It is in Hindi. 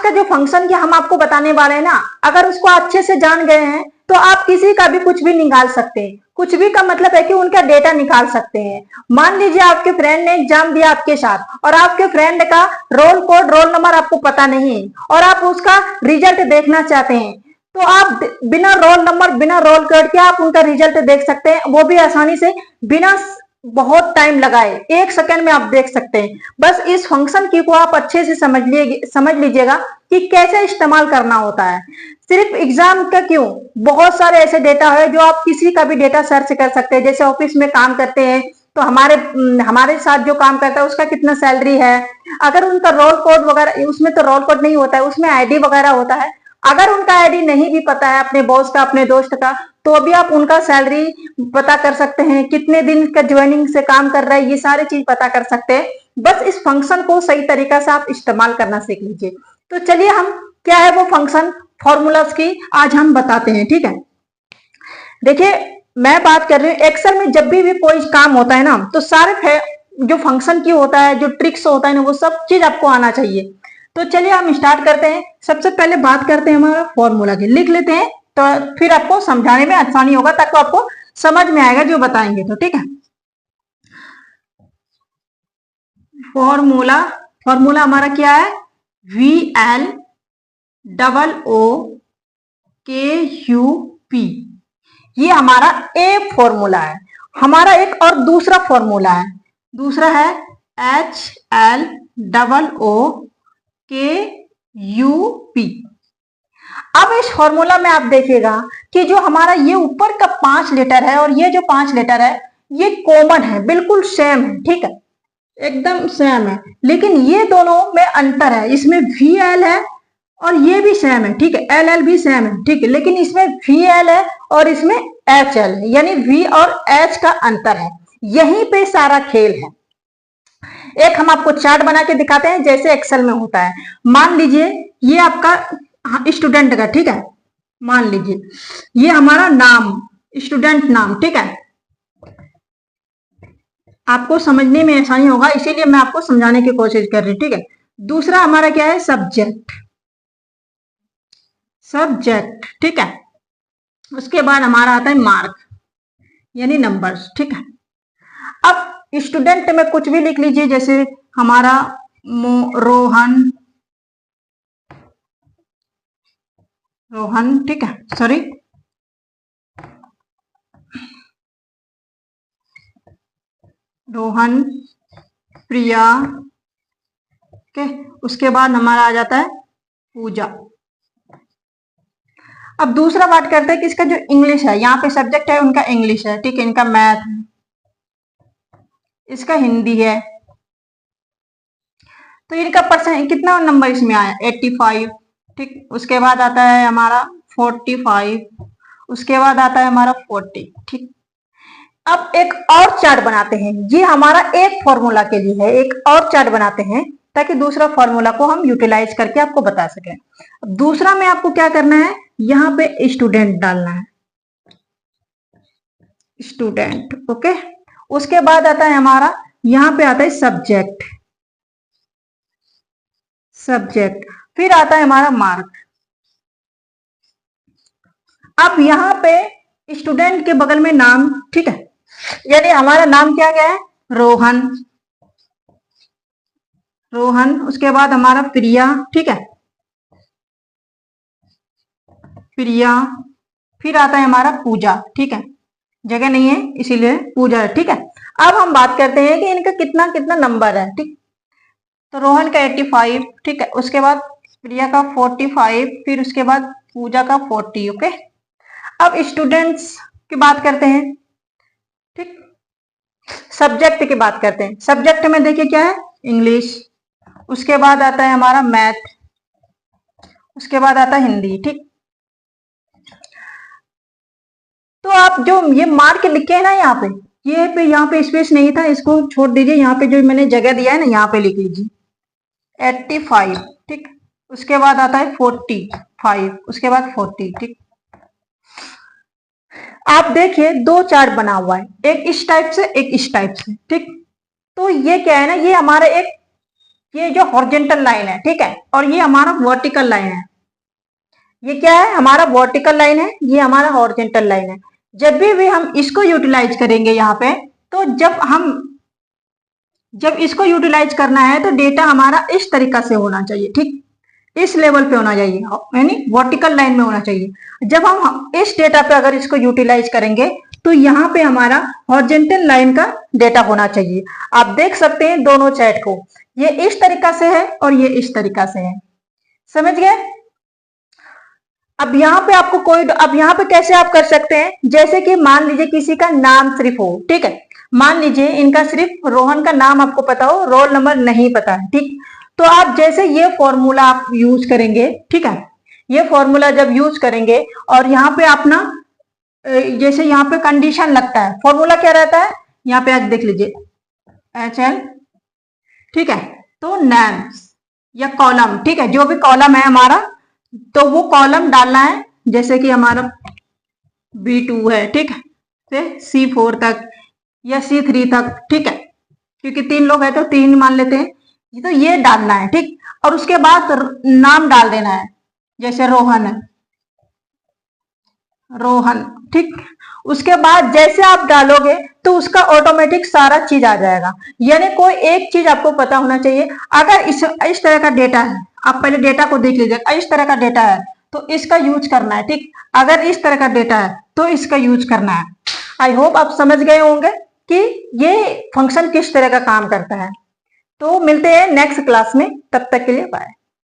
का जो फंक्शन की हम आपको बताने वाले हैं ना, अगर उसको अच्छे से जान गए हैं तो आप किसी का भी कुछ भी निकाल सकते हैं। कुछ भी का मतलब है कि उनका डेटा निकाल सकते हैं। मान लीजिए आपके फ्रेंड ने एग्जाम दिया आपके साथ और आपके फ्रेंड का रोल कोड रोल नंबर आपको पता नहीं है और आप उसका रिजल्ट देखना चाहते हैं, तो आप बिना रोल नंबर बिना रोल कोड के आप उनका रिजल्ट देख सकते हैं, वो भी आसानी से, बिना बहुत टाइम लगाए, 1 सेकंड में आप देख सकते हैं। बस इस फंक्शन की को आप अच्छे से समझ लीजिएगा कि कैसे इस्तेमाल करना होता है। सिर्फ एग्जाम का क्यों, बहुत सारे ऐसे डेटा है जो आप किसी का भी डेटा सर्च कर सकते हैं। जैसे ऑफिस में काम करते हैं तो हमारे साथ जो काम करता है उसका कितना सैलरी है, अगर उनका रोल कोड वगैरह, उसमें तो रोल कोड नहीं होता है, उसमें आईडी वगैरह होता है। अगर उनका आईडी नहीं भी पता है अपने बॉस का, अपने दोस्त का, तो भी आप उनका सैलरी पता कर सकते हैं, कितने दिन का ज्वाइनिंग से काम कर रहा है, ये सारी चीज पता कर सकते हैं। बस इस फंक्शन को सही तरीका से आप इस्तेमाल करना सीख लीजिए। तो चलिए हम क्या है वो फंक्शन फॉर्मूलाज की आज हम बताते हैं, ठीक है। देखिए मैं बात कर रही हूँ, एक्सेल में जब भी कोई काम होता है ना, तो सारे जो फंक्शन की होता है, जो ट्रिक्स होता है ना, वो सब चीज आपको आना चाहिए। तो चलिए हम स्टार्ट करते हैं। सबसे पहले बात करते हैं हमारा फॉर्मूला की, लिख लेते हैं तो फिर आपको समझाने में आसानी होगा, ताकि आपको समझ में आएगा जो बताएंगे, तो ठीक है। फॉर्मूला फॉर्मूला हमारा क्या है, VLOOKUP, ये हमारा एक फॉर्मूला है। हमारा एक और दूसरा फॉर्मूला है, दूसरा है HLOOKUP। अब इस फॉर्मूला में आप देखिएगा कि जो हमारा ये ऊपर का 5 लेटर है और ये जो 5 लेटर है, ये कॉमन है, बिल्कुल सेम है, ठीक है, एकदम सेम है। लेकिन ये दोनों में अंतर है, इसमें VL है और ये भी सेम है, ठीक है, LL भी सेम है, ठीक है, लेकिन इसमें VL है और इसमें HL है, यानी V और H का अंतर है। यहीं पे सारा खेल है। एक हम आपको चार्ट बना के दिखाते हैं जैसे एक्सेल में होता है। मान लीजिए ये आपका स्टूडेंट का, ठीक है, मान लीजिए ये हमारा नाम, स्टूडेंट नाम, ठीक है। आपको समझने में आसानी होगा इसीलिए मैं आपको समझाने की कोशिश कर रही हूँ, ठीक है। दूसरा हमारा क्या है, सब्जेक्ट, ठीक है। उसके बाद हमारा आता है मार्क, यानी नंबर्स, ठीक है। अब स्टूडेंट में कुछ भी लिख लीजिए, जैसे हमारा रोहन, ठीक है, सॉरी, रोहन, प्रिया, ओके। उसके बाद हमारा आ जाता है पूजा। अब दूसरा बात करते हैं कि इसका जो इंग्लिश है, यहाँ पे सब्जेक्ट है उनका इंग्लिश है, ठीक है, इनका मैथ है, इसका हिंदी है, तो इनका परसेंट कितना नंबर इसमें आया, 85, ठीक। उसके बाद आता है हमारा 45, उसके बाद आता है हमारा 40, ठीक। अब एक और चार्ट बनाते हैं, ये हमारा एक फॉर्मूला के लिए है, एक और चार्ट बनाते हैं ताकि दूसरा फॉर्मूला को हम यूटिलाइज करके आपको बता सकें। अब दूसरा में आपको क्या करना है, यहाँ पे स्टूडेंट डालना है, स्टूडेंट, ओके। उसके बाद आता है हमारा, यहाँ पे आता है सब्जेक्ट, फिर आता है हमारा मार्क। अब यहाँ पे स्टूडेंट के बगल में नाम, ठीक है, यानी हमारा नाम क्या गया है, रोहन, उसके बाद हमारा प्रिया, ठीक है, प्रिया, फिर आता है हमारा पूजा, ठीक है, जगह नहीं है इसीलिए पूजा है, ठीक है। अब हम बात करते हैं कि इनका कितना कितना नंबर है, ठीक। तो रोहन का 85, ठीक है, उसके बाद प्रिया का 45, फिर उसके बाद पूजा का 40, ओके। अब स्टूडेंट्स की बात करते हैं, ठीक। सब्जेक्ट की बात करते हैं, सब्जेक्ट में देखिए क्या है, इंग्लिश, उसके बाद आता है हमारा मैथ, उसके बाद आता है हिंदी, ठीक। तो आप जो ये मार्क लिखे हैं ना यहाँ पे यहाँ पे स्पेस नहीं था, इसको छोड़ दीजिए, यहाँ पे जो मैंने जगह दिया है ना, यहाँ पे लिख लीजिए 85, ठीक। उसके बाद आता है 45, उसके बाद 40, ठीक। आप देखिए दो चार्ट बना हुआ है, एक इस टाइप से, एक इस टाइप से, ठीक। तो ये क्या है ना, ये हमारा एक ये जो हॉरिजॉन्टल लाइन है, ठीक है, और ये हमारा वर्टिकल लाइन है। ये क्या है, हमारा वर्टिकल लाइन है, ये हमारा हॉरिजॉन्टल लाइन है। जब भी हम इसको यूटिलाइज करेंगे यहाँ पे, तो जब इसको यूटिलाइज करना है तो डेटा हमारा इस तरीका से होना चाहिए, ठीक, इस लेवल पे होना चाहिए, यानी वर्टिकल लाइन में होना चाहिए। जब हम इस डेटा पे अगर इसको यूटिलाइज करेंगे तो यहाँ पे हमारा हॉरिजॉन्टल लाइन का डेटा होना चाहिए। आप देख सकते हैं दोनों चैट को, ये इस तरीका से है और ये इस तरीका से है, समझ गए। अब यहाँ पे कैसे आप कर सकते हैं, जैसे कि मान लीजिए किसी का नाम सिर्फ हो, ठीक है, मान लीजिए इनका सिर्फ रोहन का नाम आपको पता हो, रोल नंबर नहीं पता है, ठीक, तो आप जैसे ये फॉर्मूला आप यूज करेंगे, ठीक है, ये फॉर्मूला जब यूज करेंगे और यहाँ पे अपना जैसे यहाँ पे कंडीशन लगता है, फॉर्मूला क्या रहता है, यहाँ पे आज देख लीजिए HL, ठीक है, तो नेम या कॉलम, ठीक है, जो भी कॉलम है हमारा, तो वो कॉलम डालना है, जैसे कि हमारा B2 है, ठीक है, से C4 तक या C3 तक, ठीक है, क्योंकि 3 लोग हैं तो 3 मान लेते हैं, तो ये डालना है, ठीक, और उसके बाद नाम डाल देना है, जैसे रोहन है, रोहन, ठीक। उसके बाद जैसे आप डालोगे तो उसका ऑटोमेटिक सारा चीज आ जाएगा, यानी कोई एक चीज आपको पता होना चाहिए। अगर इस तरह का डेटा है, आप पहले डेटा को देख लीजिए, इस तरह का डेटा है तो इसका यूज करना है, ठीक, अगर इस तरह का डेटा है तो इसका यूज करना है। आई होप आप समझ गए होंगे कि ये फंक्शन किस तरह का काम करता है। तो मिलते हैं नेक्स्ट क्लास में, तब तक के लिए बाय।